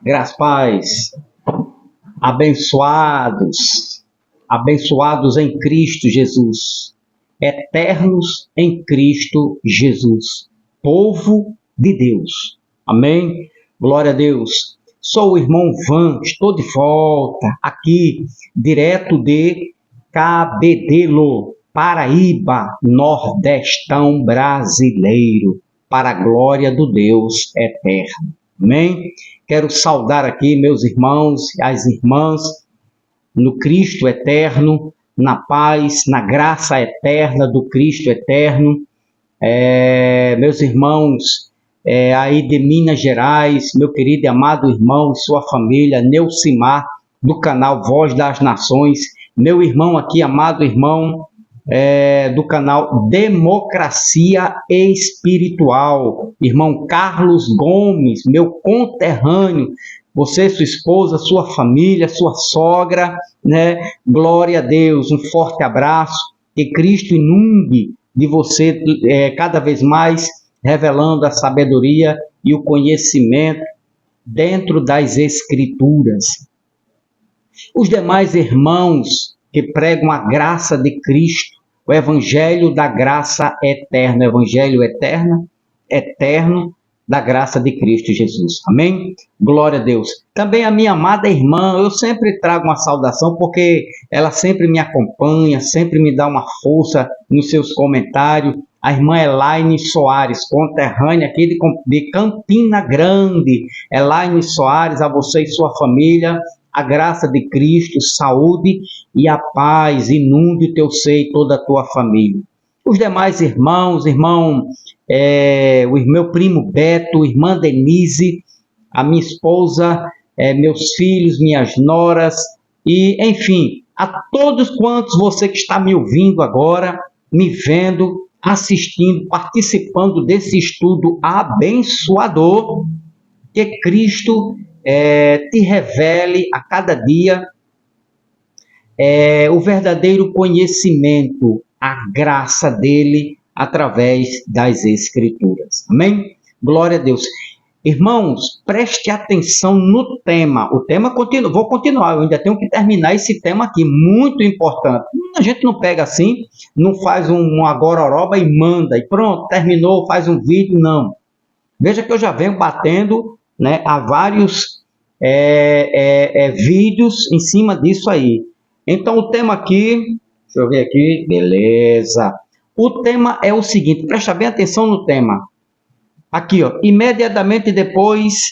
Graças, paz, abençoados, abençoados em Cristo Jesus, eternos em Cristo Jesus, povo de Deus. Amém? Glória a Deus. Sou o irmão Van, estou de volta aqui, direto de Cabedelo, Paraíba, Nordestão brasileiro, para a glória do Deus eterno. Amém? Quero saudar aqui meus irmãos e as irmãs no Cristo eterno, na paz, na graça eterna do Cristo eterno. Meus irmãos aí de Minas Gerais, meu querido e amado irmão e sua família, Neucimar, do canal Voz das Nações, meu irmão aqui, amado irmão, do canal Democracia Espiritual, irmão Carlos Gomes, meu conterrâneo, você, sua esposa, sua família, sua sogra, né? Glória a Deus, um forte abraço, que Cristo inunde de você cada vez mais, revelando a sabedoria e o conhecimento dentro das Escrituras. Os demais irmãos que pregam a graça de Cristo, o evangelho da graça eterna, o evangelho eterno da graça de Cristo Jesus. Amém? Glória a Deus. Também a minha amada irmã, eu sempre trago uma saudação porque ela sempre me acompanha, sempre me dá uma força nos seus comentários. A irmã Elaine Soares, conterrânea aqui de Campina Grande. Elaine Soares, a você e sua família, a graça de Cristo, saúde e a paz inunde o teu seio e toda a tua família. Os demais irmãos, o meu primo Beto, irmã Denise, a minha esposa, meus filhos, minhas noras, e enfim, a todos quantos você que está me ouvindo agora, me vendo, assistindo, participando desse estudo abençoador, que Cristo te revele a cada dia o verdadeiro conhecimento, a graça dele através das Escrituras. Amém? Glória a Deus. Irmãos, preste atenção no tema. O tema continua, vou continuar, eu ainda tenho que terminar esse tema aqui, muito importante. A gente não pega assim, não faz uma gororoba e manda, e pronto, terminou, faz um vídeo, não. Veja que eu já venho batendo, né, há vários vídeos em cima disso aí. Então o tema aqui, deixa eu ver aqui, beleza. O tema é o seguinte, presta bem atenção no tema. Aqui, ó, imediatamente depois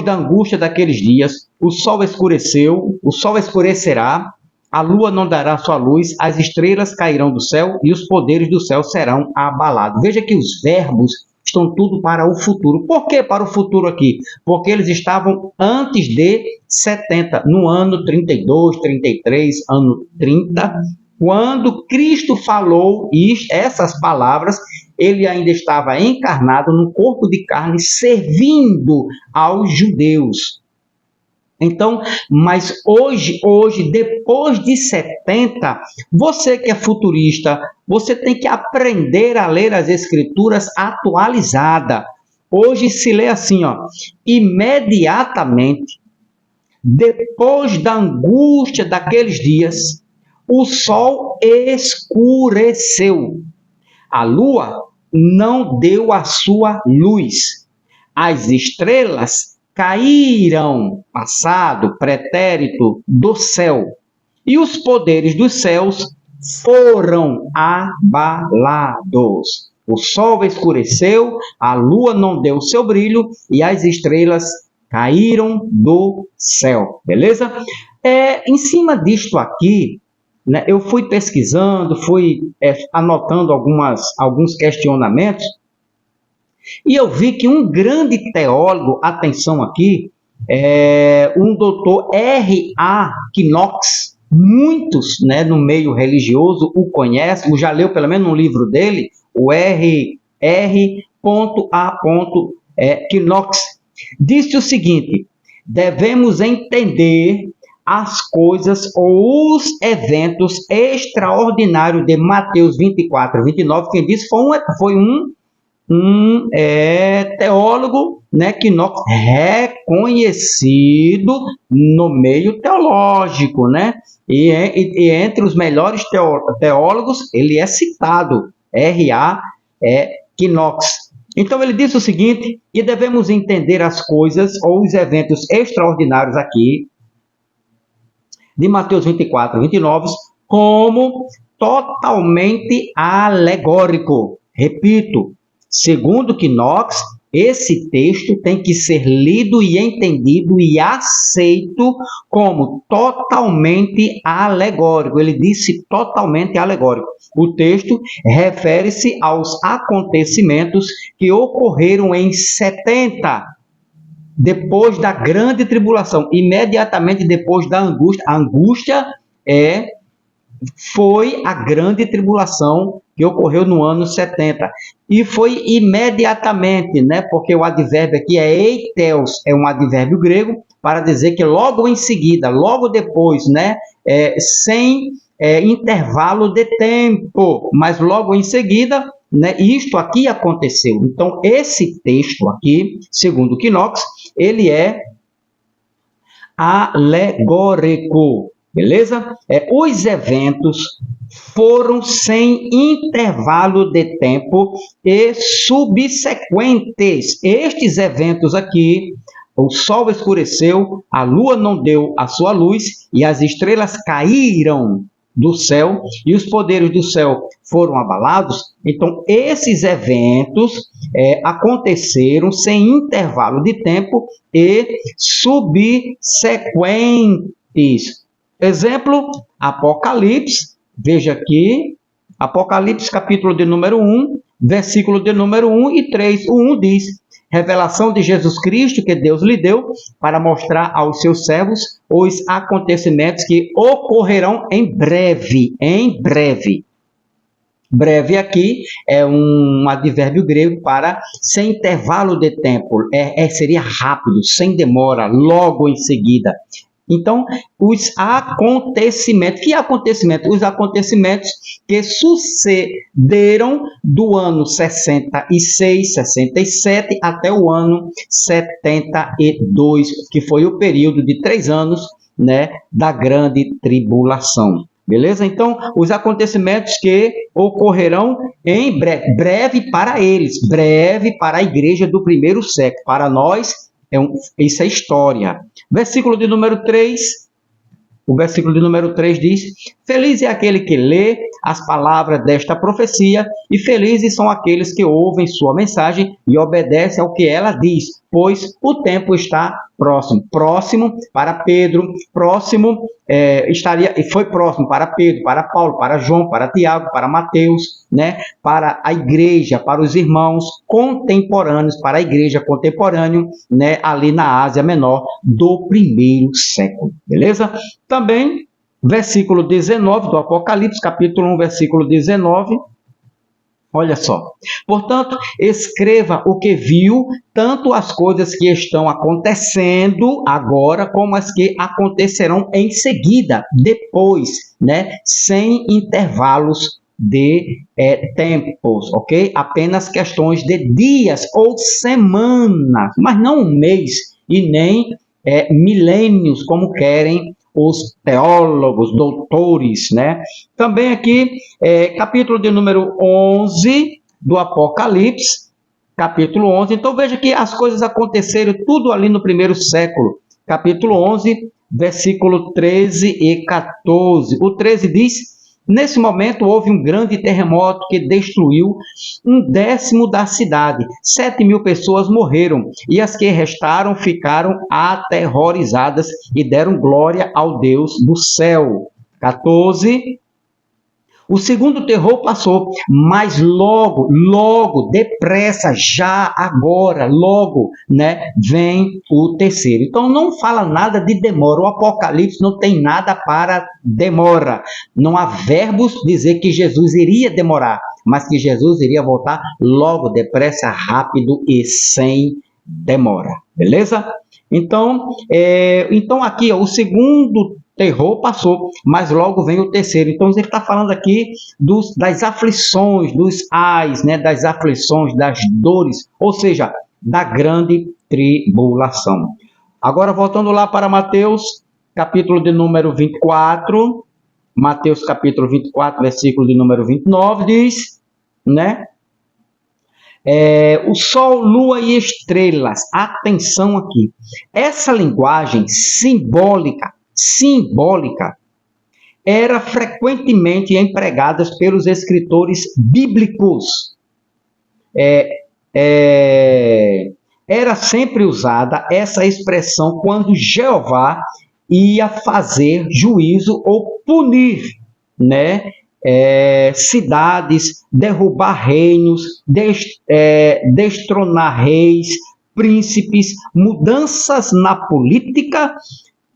da angústia daqueles dias, o sol escurecerá, a lua não dará sua luz, as estrelas cairão do céu e os poderes do céu serão abalados. Veja que os verbos estão tudo para o futuro. Por que para o futuro aqui? Porque eles estavam antes de 70, no ano 32, 33, ano 30, quando Cristo falou essas palavras, ele ainda estava encarnado no corpo de carne, servindo aos judeus. Então, mas hoje, depois de 70, você que é futurista, você tem que aprender a ler as Escrituras atualizada. Hoje se lê assim, ó, imediatamente, depois da angústia daqueles dias, o sol escureceu, a lua não deu a sua luz, as estrelas caíram, passado, pretérito, do céu, e os poderes dos céus foram abalados. O sol escureceu, a lua não deu o seu brilho, e as estrelas caíram do céu. Beleza? Em cima disto aqui, né, eu fui pesquisando, fui anotando alguns questionamentos, e eu vi que um grande teólogo, atenção aqui, um doutor R.A. Knox, muitos, né, no meio religioso o conhecem, já leu pelo menos um livro dele, o R.A. Knox, disse o seguinte: devemos entender as coisas ou os eventos extraordinários de Mateus 24, 29, quem disse foi um um teólogo, né, Knox, reconhecido no meio teológico, né? E entre os melhores teólogos, ele é citado, R.A. Knox. Então ele disse o seguinte, que devemos entender as coisas ou os eventos extraordinários aqui, de Mateus 24, 29, como totalmente alegórico. Repito, segundo Knox, esse texto tem que ser lido e entendido e aceito como totalmente alegórico. Ele disse totalmente alegórico. O texto refere-se aos acontecimentos que ocorreram em 70, depois da grande tribulação, imediatamente depois da angústia. A angústia foi a grande tribulação que ocorreu no ano 70. E foi imediatamente, né? Porque o advérbio aqui é eitels, é um advérbio grego, para dizer que logo em seguida, logo depois, né? Sem intervalo de tempo, mas logo em seguida, né? Isto aqui aconteceu. Então, esse texto aqui, segundo Knox, ele é alegórico. Beleza? Os eventos foram sem intervalo de tempo e subsequentes. Estes eventos aqui, o sol escureceu, a lua não deu a sua luz e as estrelas caíram do céu e os poderes do céu foram abalados. Então, esses eventos aconteceram sem intervalo de tempo e subsequentes. Exemplo, Apocalipse, veja aqui, Apocalipse capítulo de número 1, versículo de número 1 e 3. O 1 diz, revelação de Jesus Cristo que Deus lhe deu para mostrar aos seus servos os acontecimentos que ocorrerão em breve, em breve. Breve aqui é um advérbio grego para sem intervalo de tempo, seria rápido, sem demora, logo em seguida. Então, os acontecimentos, que acontecimentos? Os acontecimentos que sucederam do ano 66, 67 até o ano 72, que foi o período de 3 anos, né, da grande tribulação. Beleza? Então, os acontecimentos que ocorrerão em breve, breve para eles, breve para a igreja do primeiro século, para nós, isso é história. Versículo de número 3, o versículo de número 3 diz, feliz é aquele que lê as palavras desta profecia e felizes são aqueles que ouvem sua mensagem e obedecem ao que ela diz, pois o tempo está próximo. Próximo para Pedro, foi próximo para Pedro, para Paulo, para João, para Tiago, para Mateus, né? Para a igreja, para os irmãos contemporâneos, para a igreja contemporânea, né? Ali na Ásia Menor do primeiro século, beleza? Também, versículo 19 do Apocalipse, capítulo 1, versículo 19, olha só. Portanto, escreva o que viu, tanto as coisas que estão acontecendo agora, como as que acontecerão em seguida, depois, né? Sem intervalos de tempos, ok? Apenas questões de dias ou semanas, mas não um mês e nem milênios, como querem os teólogos, doutores, né? Também aqui, capítulo de número 11 do Apocalipse, capítulo 11. Então, veja que as coisas aconteceram tudo ali no primeiro século. Capítulo 11, versículo 13 e 14. O 13 diz, nesse momento houve um grande terremoto que destruiu 1/10 da cidade. 7.000 pessoas morreram e as que restaram ficaram aterrorizadas e deram glória ao Deus do céu. 14. O segundo terror passou, mas logo, depressa, já, agora, logo, né, vem o terceiro. Então, não fala nada de demora. O Apocalipse não tem nada para demora. Não há verbos dizer que Jesus iria demorar, mas que Jesus iria voltar logo, depressa, rápido e sem demora. Beleza? Então aqui, ó, o segundo terror passou, mas logo vem o terceiro. Então ele está falando aqui das aflições, dos ais, né, das aflições, das dores, ou seja, da grande tribulação. Agora voltando lá para Mateus, capítulo de número 24, Mateus capítulo 24, versículo de número 29, diz, né? O sol, lua e estrelas. Atenção aqui. Essa linguagem simbólica era frequentemente empregada pelos escritores bíblicos. Era sempre usada essa expressão quando Jeová ia fazer juízo ou punir, né? Cidades, derrubar reinos, destronar reis, príncipes, mudanças na política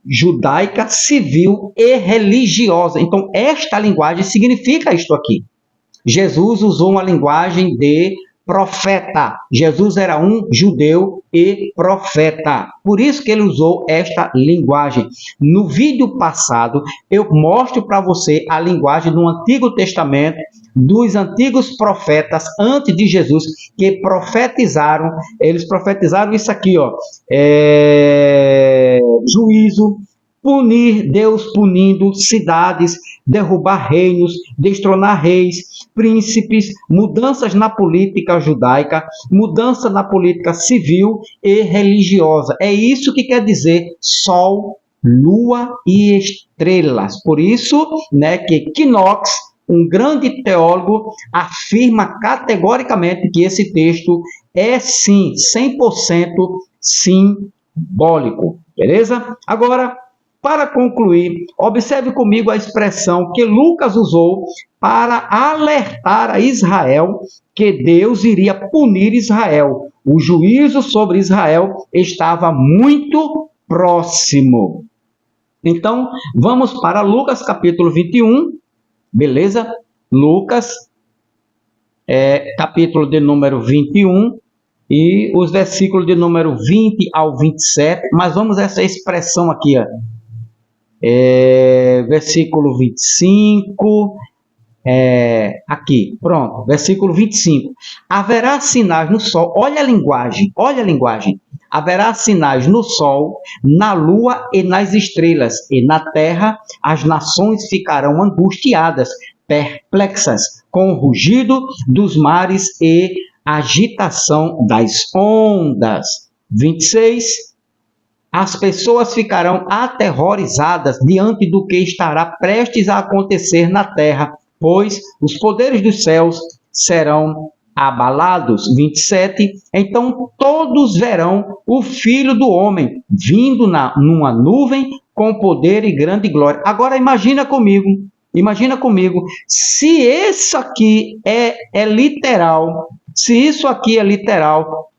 judaica, civil e religiosa. Então, esta linguagem significa isto aqui. Jesus usou uma linguagem de profeta. Jesus era um judeu e profeta. Por isso que ele usou esta linguagem. No vídeo passado, eu mostro para você a linguagem do Antigo Testamento, dos antigos profetas antes de Jesus, que profetizaram. Eles profetizaram isso aqui, ó. Juízo, punir, Deus punindo cidades, derrubar reinos, destronar reis, príncipes, mudanças na política judaica, mudança na política civil e religiosa. É isso que quer dizer sol, lua e estrelas. Por isso, né, que Knox, um grande teólogo, afirma categoricamente que esse texto é sim, 100% simbólico. Beleza? Agora, para concluir, observe comigo a expressão que Lucas usou para alertar a Israel que Deus iria punir Israel. O juízo sobre Israel estava muito próximo. Então, vamos para Lucas capítulo 21, beleza? Lucas, capítulo de número 21, e os versículos de número 20 ao 27, mas vamos a essa expressão aqui, ó. Versículo 25, aqui, pronto, versículo 25. Haverá sinais no sol, olha a linguagem. Haverá sinais no sol, na lua e nas estrelas, e na terra as nações ficarão angustiadas, perplexas, com o rugido dos mares e agitação das ondas. 26. As pessoas ficarão aterrorizadas diante do que estará prestes a acontecer na terra, pois os poderes dos céus serão abalados. 27. Então todos verão o Filho do Homem vindo numa nuvem com poder e grande glória. Agora imagina comigo, se isso aqui é literal, se isto aqui é literal,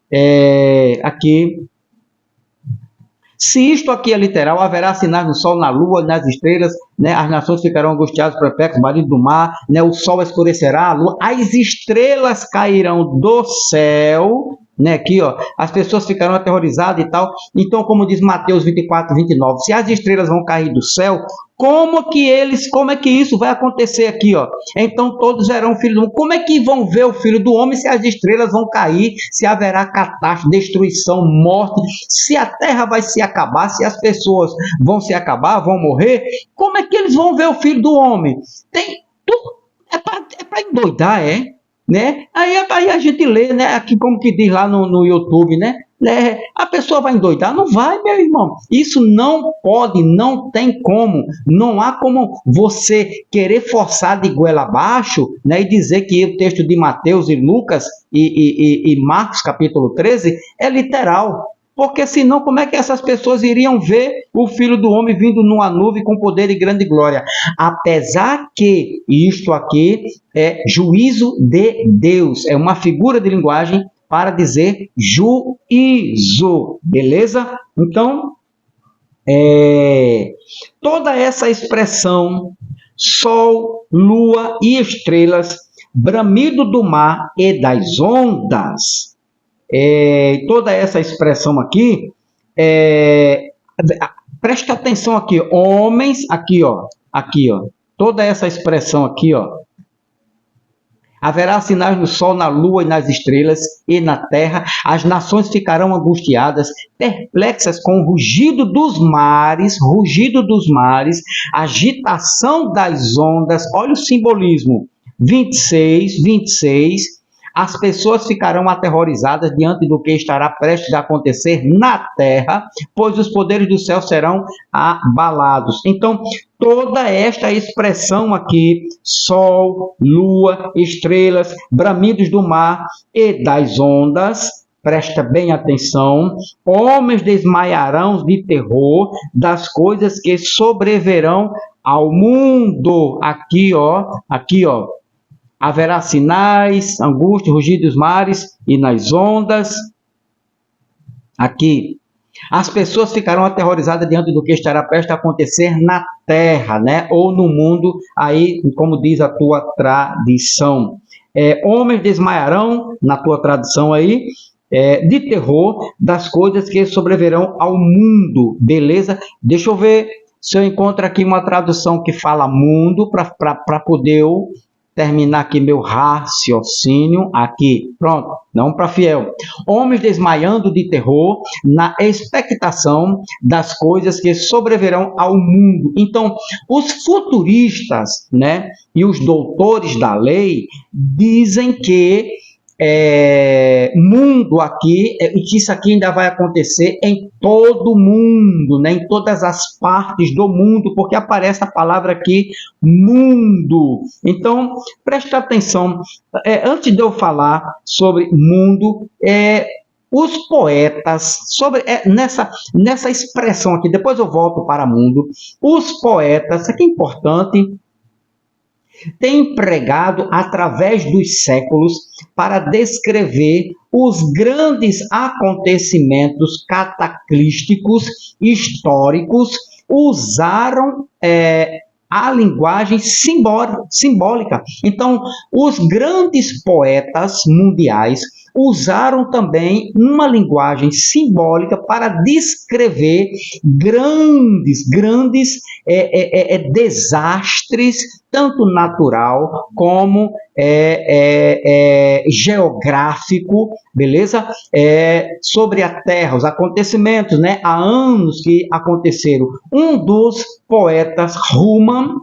haverá sinais no sol, na lua, nas estrelas, né? As nações ficarão angustiadas, perplexas, marido do mar, né? O sol escurecerá, a lua, as estrelas cairão do céu, né? Aqui, ó, as pessoas ficarão aterrorizadas e tal. Então, como diz Mateus 24, 29, se as estrelas vão cair do céu, como é que isso vai acontecer aqui, ó? Então todos verão o Filho do Homem. Como é que vão ver o Filho do Homem se as estrelas vão cair, se haverá catástrofe, destruição, morte, se a terra vai se acabar, se as pessoas vão se acabar, vão morrer? Como é que eles vão ver o Filho do Homem? É para endoidar, né? Aí a gente lê, né? Aqui como que diz lá no YouTube, né? A pessoa vai endoidar? Não vai, meu irmão. Isso não pode, não tem como. Não há como você querer forçar de goela abaixo, né, e dizer que o texto de Mateus e Lucas e Marcos, capítulo 13, é literal. Porque senão, como é que essas pessoas iriam ver o Filho do Homem vindo numa nuvem com poder e grande glória? Apesar que isto aqui é juízo de Deus, é uma figura de linguagem para dizer juízo, beleza? Então, toda essa expressão, sol, lua e estrelas, bramido do mar e das ondas, toda essa expressão aqui, Preste atenção aqui, homens, aqui, ó, toda essa expressão aqui, ó. Haverá sinais no sol, na lua e nas estrelas e na terra. As nações ficarão angustiadas, perplexas com o rugido dos mares, agitação das ondas. Olha o simbolismo. 26. As pessoas ficarão aterrorizadas diante do que estará prestes a acontecer na terra, pois os poderes do céu serão abalados. Então, toda esta expressão aqui, sol, lua, estrelas, bramidos do mar e das ondas, presta bem atenção, homens desmaiarão de terror das coisas que sobreverão ao mundo. Aqui, ó. Haverá sinais, angústia, rugido dos mares e nas ondas. Aqui. As pessoas ficarão aterrorizadas diante do que estará prestes a acontecer na terra, né? Ou no mundo, aí, como diz a tua tradição. Homens desmaiarão, na tua tradução aí, de terror das coisas que sobreverão ao mundo. Beleza? Deixa eu ver se eu encontro aqui uma tradução que fala mundo, para poder eu terminar aqui meu raciocínio aqui. Pronto, não para fiel. Homens desmaiando de terror na expectação das coisas que sobreverão ao mundo. Então, os futuristas, né, e os doutores da lei dizem que mundo aqui, que isso aqui ainda vai acontecer em todo o mundo, né? Em todas as partes do mundo, porque aparece a palavra aqui, mundo. Então, preste atenção, antes de eu falar sobre mundo, os poetas, nessa expressão aqui, depois eu volto para mundo, os poetas, isso aqui é importante, tem empregado através dos séculos para descrever os grandes acontecimentos cataclísticos históricos, usaram a linguagem simbólica. Então, os grandes poetas mundiais usaram também uma linguagem simbólica para descrever grandes desastres, tanto natural como geográfico, beleza? Sobre a Terra, os acontecimentos, né? Há anos que aconteceram. Um dos poetas, Rühmann,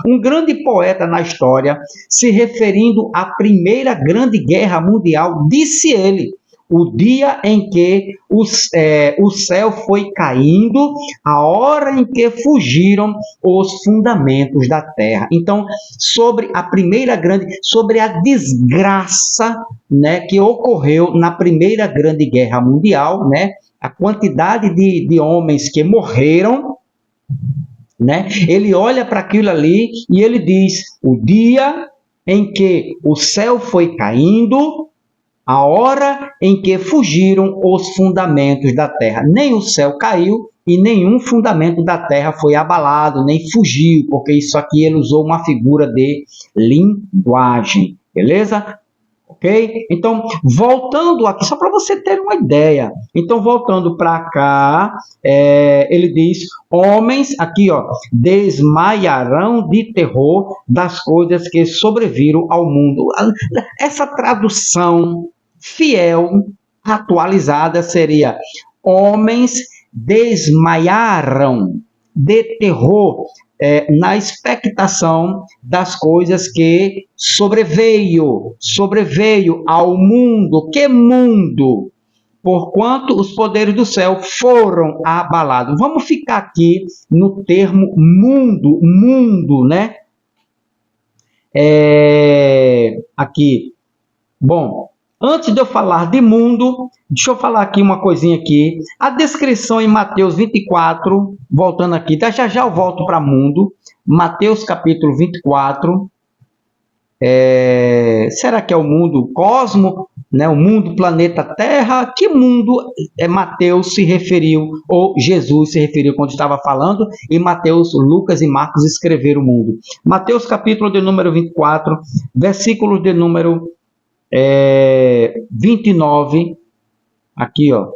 um grande poeta na história, se referindo à Primeira Grande Guerra Mundial, disse ele: o dia em que o céu foi caindo, a hora em que fugiram os fundamentos da terra. Então, sobre a desgraça, né, que ocorreu na Primeira Grande Guerra Mundial, né, a quantidade de homens que morreram, né, ele olha para aquilo ali e ele diz: o dia em que o céu foi caindo, a hora em que fugiram os fundamentos da terra. Nem o céu caiu e nenhum fundamento da terra foi abalado, nem fugiu, porque isso aqui ele usou uma figura de linguagem, beleza? Ok? Então, voltando aqui, só para você ter uma ideia. Então, voltando para cá, ele diz: homens, aqui, ó, desmaiarão de terror das coisas que sobreviram ao mundo. Essa tradução fiel, atualizada, seria: homens desmaiaram de terror na expectação das coisas que sobreveio ao mundo. Que mundo? Porquanto os poderes do céu foram abalados. Vamos ficar aqui no termo mundo, né? Aqui. Bom, antes de eu falar de mundo, deixa eu falar aqui uma coisinha aqui. A descrição em Mateus 24, voltando aqui, já eu volto para mundo. Mateus capítulo 24. Será que é o mundo cosmo, né? O mundo planeta Terra? Que mundo Mateus se referiu, ou Jesus se referiu quando estava falando? E Mateus, Lucas e Marcos escreveram o mundo. Mateus capítulo de número 24, versículos de número 29, aqui, ó,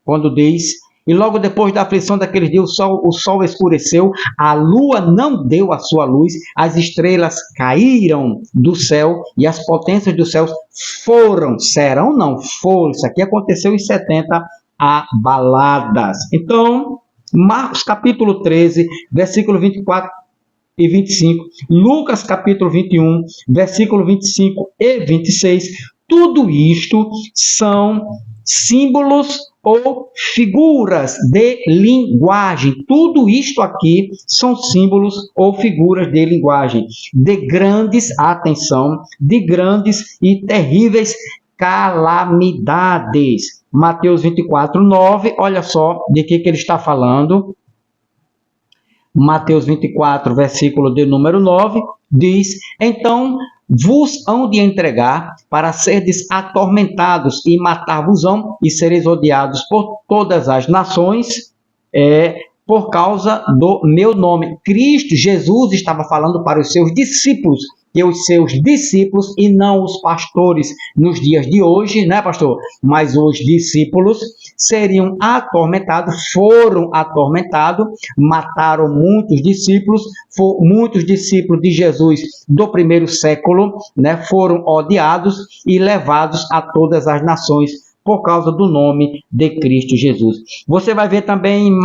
quando diz: E logo depois da aflição daqueles dias, o sol escureceu, a lua não deu a sua luz, as estrelas caíram do céu e as potências do céu foram, isso aqui aconteceu em 70 abaladas. Então, Marcos capítulo 13, versículo 24 e 25, Lucas capítulo 21, versículo 25 e 26, tudo isto são símbolos ou figuras de linguagem. Tudo isto aqui são símbolos ou figuras de linguagem, de grandes, atenção, de grandes e terríveis calamidades. Mateus 24, 9, olha só de que ele está falando. Mateus 24, versículo de número 9, diz: então vos hão de entregar para serdes atormentados e matar-vos-ão e sereis odiados por todas as nações, por causa do meu nome. Cristo Jesus estava falando para os seus discípulos, que os seus discípulos e não os pastores nos dias de hoje, né, pastor? Mas os discípulos seriam atormentados, foram atormentados, mataram muitos discípulos de Jesus do primeiro século, né, foram odiados e levados a todas as nações por causa do nome de Cristo Jesus. Você vai ver também em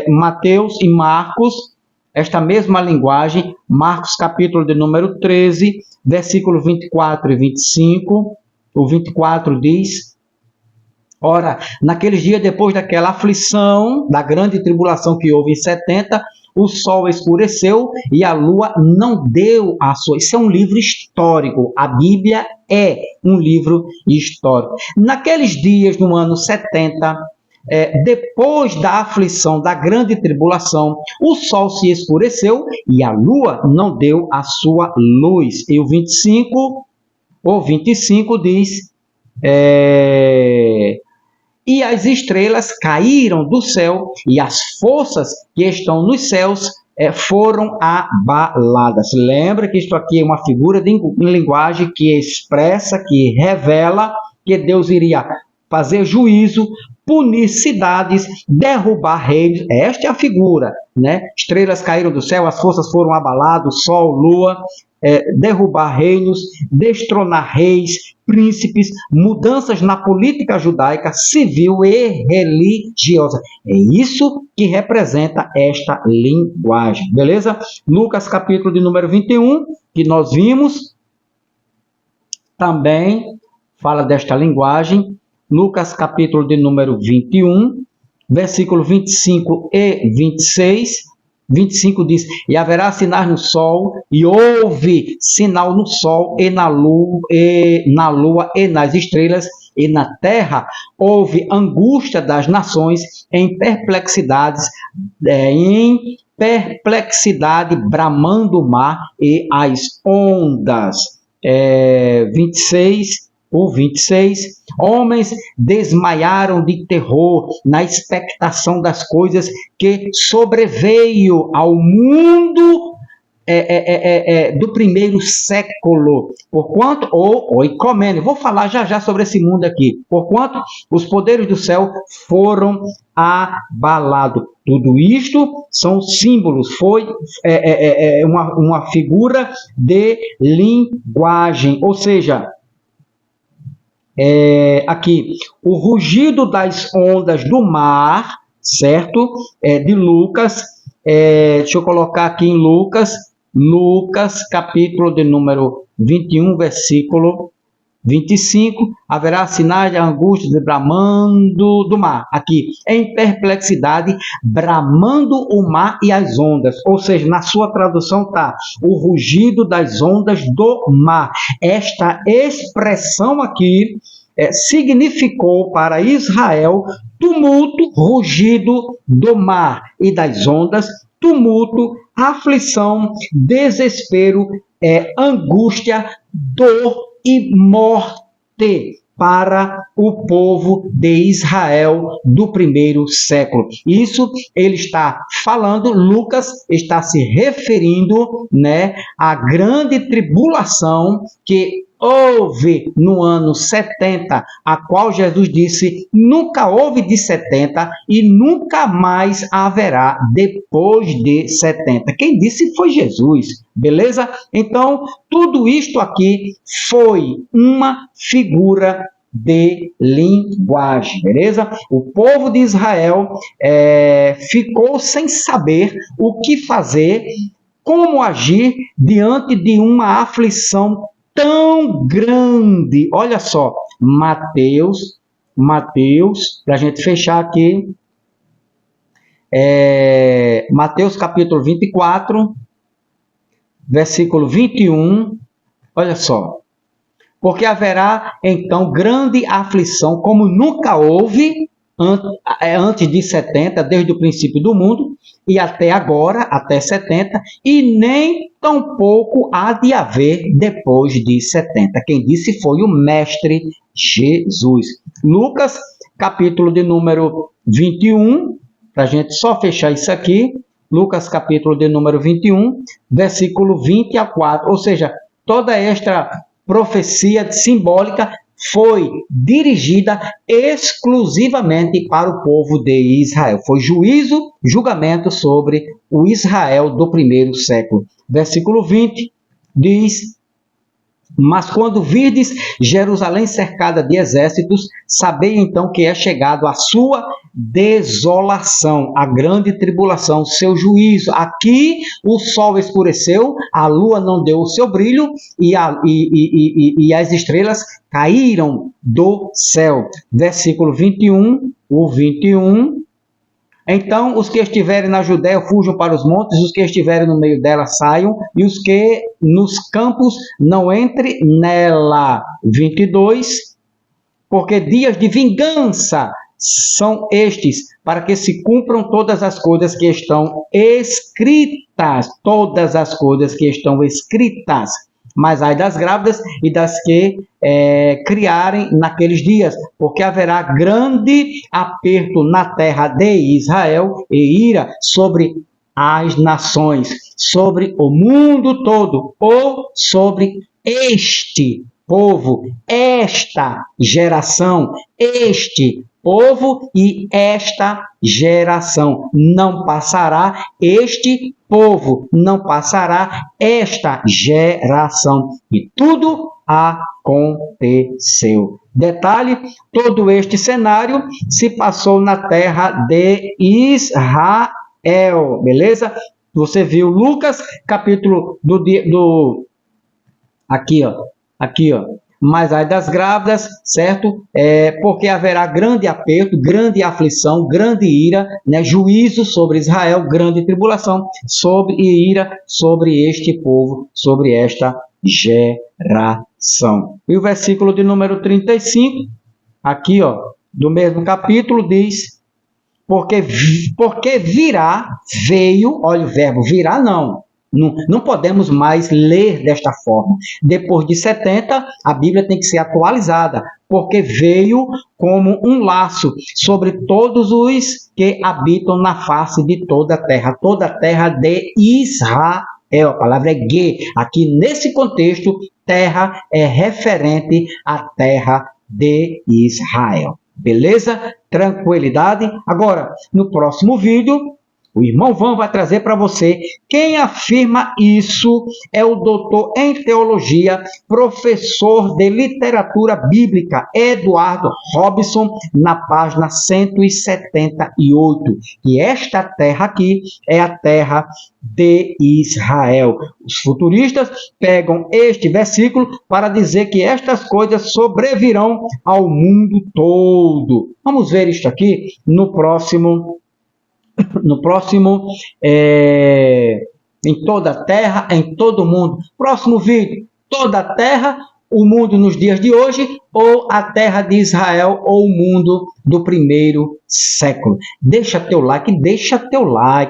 Mateus e Marcos, esta mesma linguagem, Marcos capítulo de número 13, versículo 24 e 25, o 24 diz: ora, naqueles dias depois daquela aflição, da grande tribulação que houve em 70, o sol escureceu e a lua não deu a sua... Isso é um livro histórico, a Bíblia é um livro histórico. Naqueles dias, no ano 70, depois da aflição, da grande tribulação, o sol se escureceu e a lua não deu a sua luz. E o 25 diz: e as estrelas caíram do céu e as forças que estão nos céus foram abaladas. Lembra que isto aqui é uma figura de linguagem que expressa, que revela que Deus iria fazer juízo, punir cidades, derrubar reinos. Esta é a figura, né? Estrelas caíram do céu, as forças foram abaladas, sol, lua, derrubar reinos, destronar reis, príncipes, mudanças na política judaica, civil e religiosa. É isso que representa esta linguagem, beleza? Lucas capítulo de número 21, que nós vimos, também fala desta linguagem. Lucas capítulo de número 21, versículo 25 e 26, 25 diz: e haverá sinais no sol, e houve sinal no sol e na lua e nas estrelas, e na terra houve angústia das nações, em perplexidade bramando o mar e as ondas. 26, homens desmaiaram de terror na expectação das coisas que sobreveio ao mundo do primeiro século, porquanto, ou Icomênio, vou falar já sobre esse mundo aqui, porquanto os poderes do céu foram abalados. Tudo isto são símbolos, foi uma figura de linguagem, ou seja, aqui, o rugido das ondas do mar, certo? De Lucas, deixa eu colocar aqui em Lucas, capítulo de número 21, versículo 25, haverá sinais de angústia de bramando do mar. Aqui, em perplexidade, bramando o mar e as ondas. Ou seja, na sua tradução está o rugido das ondas do mar. Esta expressão aqui significou para Israel tumulto, rugido do mar e das ondas, tumulto, aflição, desespero, angústia, dor e morte para o povo de Israel do primeiro século. Isso ele está falando, Lucas está se referindo, né, à grande tribulação que houve no ano 70, a qual Jesus disse, nunca houve de 70 e nunca mais haverá depois de 70. Quem disse foi Jesus, beleza? Então, tudo isto aqui foi uma figura de linguagem, beleza? O povo de Israel ficou sem saber o que fazer, como agir diante de uma aflição tão grande. Olha só, Mateus, para a gente fechar aqui, Mateus capítulo 24, versículo 21, olha só. Porque haverá, então, grande aflição, como nunca houve antes de 70, desde o princípio do mundo, e até agora, até 70, e nem tampouco há de haver depois de 70. Quem disse foi o Mestre Jesus. Lucas, capítulo de número 21, para a gente só fechar isso aqui, Lucas, capítulo de número 21, versículo 20 a 4, ou seja, toda esta profecia simbólica foi dirigida exclusivamente para o povo de Israel. Foi julgamento sobre o Israel do primeiro século. Versículo 20 diz: mas quando virdes Jerusalém cercada de exércitos, sabei então que é chegado a sua desolação, a grande tribulação, seu juízo. Aqui o sol escureceu, a lua não deu o seu brilho e as estrelas caíram do céu. Versículo 21, o 21. Então, os que estiverem na Judéia fujam para os montes, os que estiverem no meio dela saiam, e os que nos campos não entrem nela. 22. Porque dias de vingança são estes, para que se cumpram todas as coisas que estão escritas. Todas as coisas que estão escritas. Mas ai das grávidas e das que criarem naqueles dias, porque haverá grande aperto na terra de Israel e ira sobre as nações, sobre o mundo todo, ou sobre este povo, esta geração, este povo e esta geração. Não passará este povo, não passará esta geração. E tudo aconteceu. Detalhe, todo este cenário se passou na terra de Israel, beleza? Você viu Lucas, capítulo aqui, ó. Mas ai das grávidas, certo? Porque haverá grande aperto, grande aflição, grande ira, né? Juízo sobre Israel, grande tribulação e ira sobre este povo, sobre esta geração. E o versículo de número 35, aqui, ó, do mesmo capítulo, diz: porque veio, olha o verbo virá, não podemos mais ler desta forma. Depois de 70, a Bíblia tem que ser atualizada, porque veio como um laço sobre todos os que habitam na face de toda a terra de Israel. A palavra é ge. Aqui nesse contexto, terra é referente à terra de Israel. Beleza? Tranquilidade? Agora, no próximo vídeo, o irmão Van vai trazer para você. Quem afirma isso é o doutor em teologia, professor de literatura bíblica, Eduardo Robson, na página 178. E esta terra aqui é a terra de Israel. Os futuristas pegam este versículo para dizer que estas coisas sobrevirão ao mundo todo. Vamos ver isto aqui no próximo em toda a terra, em todo o mundo. Próximo vídeo, toda a terra, o mundo nos dias de hoje, ou a terra de Israel, ou o mundo do primeiro século. Deixa teu like,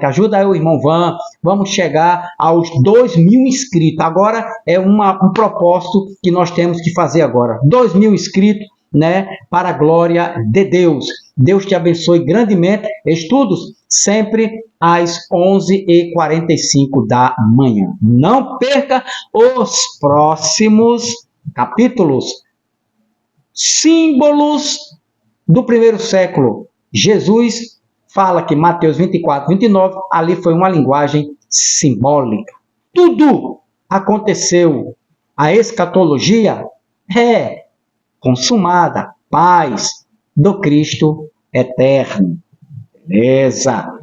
ajuda aí o irmão Van, vamos chegar aos 2.000 inscritos. Agora é um propósito que nós temos que fazer agora. 2.000 inscritos, né, para a glória de Deus. Deus te abençoe grandemente. Estudos sempre às 11h45 da manhã. Não perca os próximos capítulos, símbolos do primeiro século. Jesus fala que Mateus 24, 29, ali foi uma linguagem simbólica. Tudo aconteceu. A escatologia é consumada, paz do Cristo eterno. Beleza?